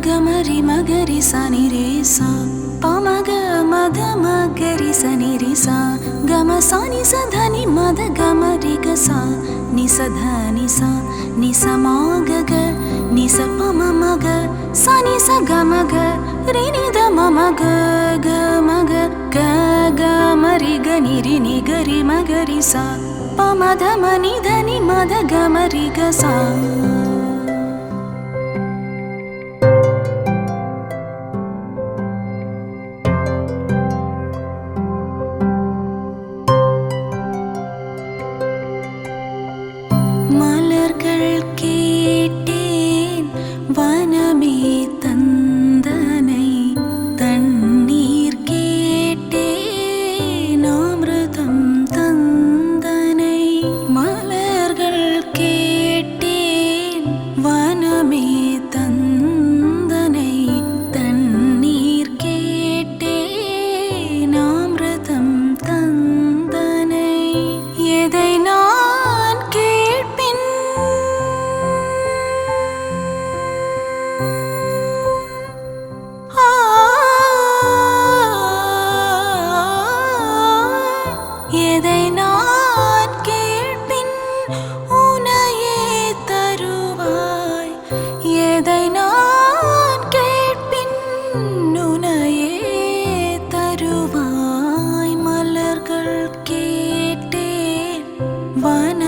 गमरि मगरि सनि रे सा पमग मद मगरि सनि रे सा गम सनि स धनि मद गमरि ग सा नि स धनि सा नि स मा ग ग नि स प म म ग सनि स ग म ग रि नि द म म ग ग म ग ग ग म रि ग नि रि नि ग रि म ग रि सा प म ध म नि ध नि म द ग म रि ग सा கேட்டேன் வனமே தந்தனை தண்ணீர் கேட்டேன் அமிர்தம் தந்தனை மலர்கள் கேட்டேன் வனமே தந்தனை தண்ணீர் கேட்டேன் அமிர்தம் தந்தனை எதை நான் கேட்பின் எதை நான் கேட்பின் உனையே தருவாய் எதை நான் கேட்பின் உனையே தருவாய் மலர்கள் கேட்டேன் வன